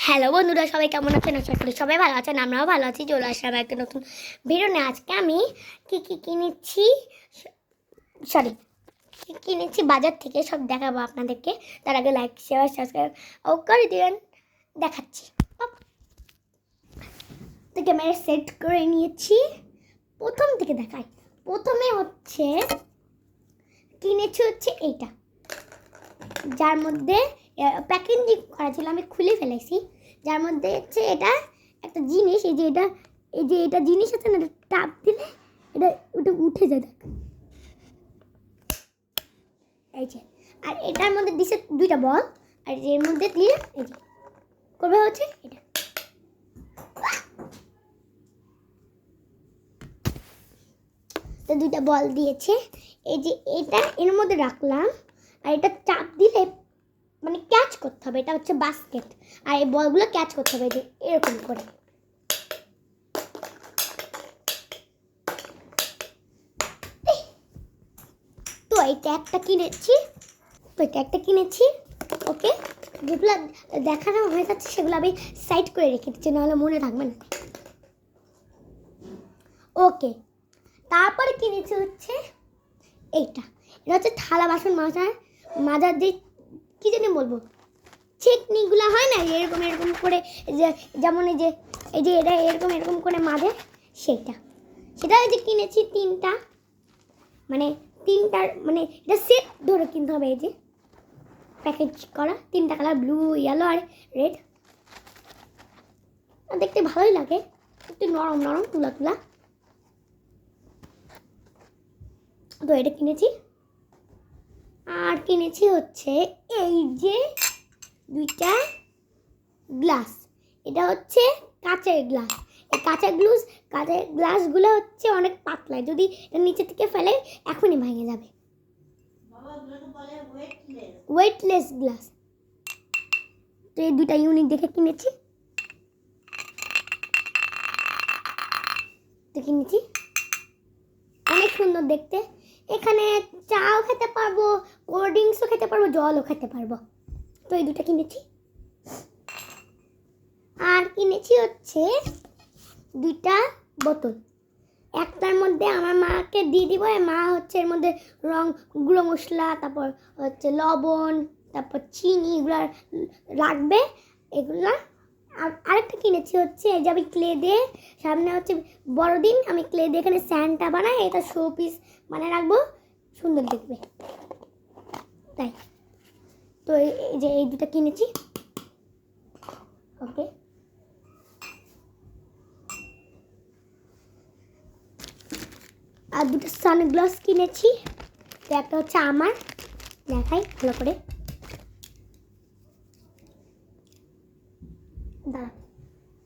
Hello বন্ধুরা, সবাই কেমন আছেন? আশা করি সবাই ভালো আছেন। আমরাও ভালো আছি। চলে আসলাম একটা নতুন ভিডিও নিয়ে। আজকে আমি কী কিনেছি, সরি, কিনেছি বাজার থেকে সব দেখাবো আপনাদেরকে। তার আগে লাইক শেয়ার সাবস্ক্রাইব করে দিবেন। দেখাচ্ছি। তো ক্যামেরা সেট করে নিয়েছি। প্রথম থেকে দেখাই। প্রথমে হচ্ছে কিনেছি এইটা, যার মধ্যে প্যাকেজিং করা ছিল, আমি খুলে ফেলেছি। যার মধ্যে হচ্ছে এটা একটা জিনিস, এই যে এটা জিনিস আছে না, টাপ দিলে ওটা উঠে যায়, দেখ এই যে। আর এটার মধ্যে দিছে দুইটা বল, আর এর মধ্যে দিয়ে এই যে করবে হচ্ছে এটা। তো দুইটা বল দিয়েছে, এই যে এটা এর মধ্যে রাখলাম, আর এটা চাপ দিলে মানে ক্যাচ করতে হবে। এটা হচ্ছে বাস্কেট, আর এই বলগুলো ক্যাচ করতে হবে যে এরকম করে। তো এটা একটা কিনেছি। ওকে, যেগুলো দেখানো হয়ে যাচ্ছে সেগুলো আমি সাইড করে রেখে দিচ্ছি, নাহলে মনে থাকবে না। ওকে, তারপরে কিনেছি হচ্ছে এইটা। এটা হচ্ছে থালা বাসন মাজার যে কি জানি বলবো, চেকনিগুলো হয় না, এরকম এরকম করে, যে যেমন এই যে এটা এরকম করে মাজে, সেটা ওই যে কিনেছি তিনটা, মানে এটা সেট ধরে কিনতে হবে। এই যে প্যাকেজ করা তিনটা কালার, ব্লু, ইয়েলো আর রেড। দেখতে ভালোই লাগে, একটু নরম নরম তুলা তুলা। তো এটা কিনেছি। আর কিনেছি হচ্ছে এই যে দুইটা গ্লাস। এটা হচ্ছে কাঁচের গ্লাস। এই কাঁচের গ্লাসগুলো হচ্ছে অনেক পাতলা, যদি এটা নিচে থেকে ফেলে এখনই ভেঙে যাবে। Weightless glass. তো এই দুইটা ইউনিক দেখে কিনেছি। অনেক সুন্দর দেখতে। এখানে চাও খেতে পারবো, কোল্ড ড্রিঙ্কসও খেতে পারবো, জলও খেতে পারবো। তো এই দুটো কিনেছি। আর কিনেছি হচ্ছে দুইটা বোতল। একটার মধ্যে আমার মাকে দিয়ে দিব, মা হচ্ছে এর মধ্যে গুঁড়ো মশলা, তারপর হচ্ছে লবণ, তারপর চিনি, এগুলো রাখবে এগুলা। আর আরেকটা কিনেছি হচ্ছে এই যে আমি ক্লে দিয়ে, সামনে হচ্ছে বড়দিন, আমি ক্লে দিয়ে এখানে স্যান্টা বানাই, এটা শো পিস বানায় রাখবো, সুন্দর দেখবে তাই। তো এই যে এই দুটো কিনেছি। ওকে, আর দুটো সানগ্লাস কিনেছি। তো একটা হচ্ছে আমার, দেখাই ভালো করে, দাঁড়া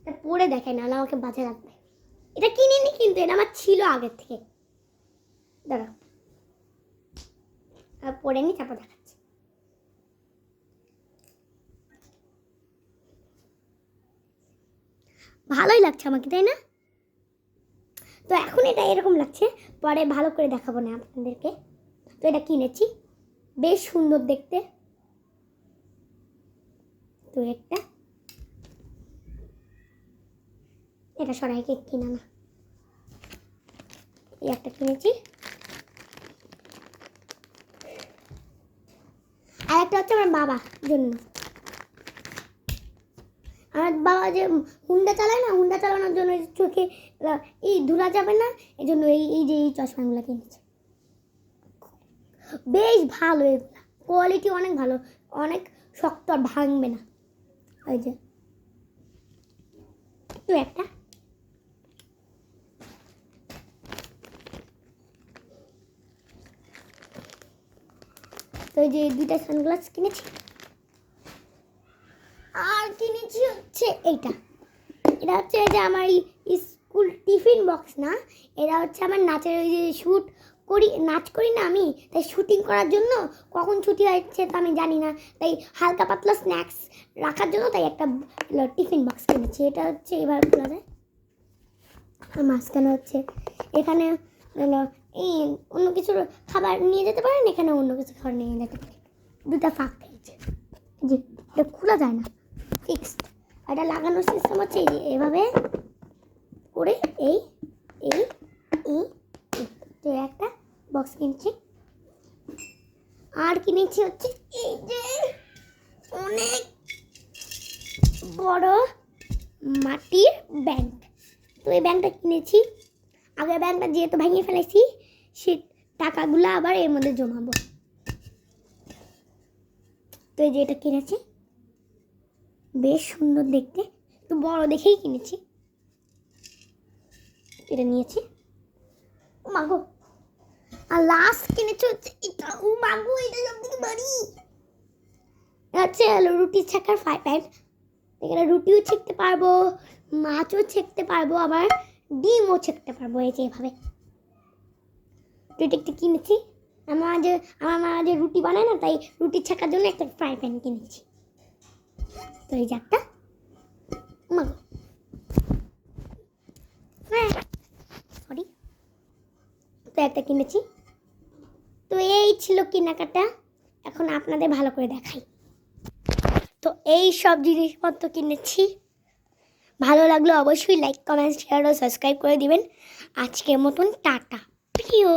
এটা পরে দেখাই, নাহলে আমাকে বাজে লাগবে। এটা কিনিনি, কিন্তু এটা আমার ছিল আগের থেকে। দাঁড়া পরে নি, তারপর দেখাচ্ছি। ভালোই লাগছে আমাকে, তাই না? তো এখন এটা এরকম লাগছে, পরে ভালো করে দেখাবো না আপনাদেরকে। তো এটা কিনেছি, বেশ সুন্দর দেখতে। তো এটা সরাই কেক কিনা না, এই একটা কিনেছি। আর একটা হচ্ছে আমার বাবার জন্য। আমার বাবা যে হুন্ডা চালায় না, হুন্ডা চালানোর জন্য চোখে এই ধুলা যাবে না, এই জন্য এই যে এই চশমাগুলো কিনেছে। বেশ ভালো, এগুলো কোয়ালিটি অনেক ভালো, অনেক শক্ত, আর ভাঙবে না। ওই যে তো একটা। তো এই যে দুইটা সানগ্লাস কিনেছি। আর কিনেছি হচ্ছে এটা হচ্ছে যে আমার স্কুল টিফিন বক্স না, এটা হচ্ছে আমার নাচের, ওই যে নাচ করি না আমি, তাই শুটিং করার জন্য, কখন ছুটি হচ্ছে তা আমি জানি না, তাই হালকা পাতলা স্ন্যাক্স রাখার জন্য তাই একটা টিফিন বক্স কিনেছি। এটা হচ্ছে এবার খোলা যায়, আর মাঝখানে হচ্ছে এখানে এই অন্য কিছু খাবার নিয়ে যেতে পারেন, এখানে অন্য কিছু খাবার নিয়ে যেতে পারেন। দুটা ফাঁক খেয়েছে, যে এটা খোলা যায় না, ফিক্সড। আর এটা লাগানোর সিস্টেম হচ্ছে এই যে এভাবে করে এই এই এই তো একটা বক্স কিনছি। আর কিনেছি হচ্ছে এই যে অনেক বড় মাটির ব্যাংক। তো এই ব্যাংকটা কিনেছি, আগের ব্যাংকটা যেহেতু ভেঙে ফেলেছি সে টাকাগুলো আবার এর মধ্যে জমাবো। তো এই যে এটা কিনেছি, বেশ সুন্দর দেখতে, তো বড় দেখেই কিনেছি। এটা নিয়েছি। ও মাগো, আর লাস্ট কিনেছি হচ্ছে এটা। ও মাগো, এটা সব থেকে বাড়ি। হচ্ছে রুটি ছেঁকার ফ্রাই প্যান। এখানে রুটিও ছেঁকতে পারবো, মাছও ছেঁকতে পারবো, আবার ডিমও ছেঁকতে পারবো। এই যে এভাবে রুটি একটা কিনেছি। আমার মা যে রুটি বানায় না, তাই রুটি ছেঁকার জন্য একটা ফ্রাই প্যান কিনেছি। তো এই যে একটা সরি, তো একটা কিনেছি। তো এই ছিল কেনাকাটা। এখন আপনাদের ভালো করে দেখাই। তো এই সব জিনিসপত্র কিনেছি। ভালো লাগলে অবশ্যই লাইক, কমেন্ট, শেয়ার ও সাবস্ক্রাইব করে দিবেন। আজকের মতন টাটা, প্রিয়।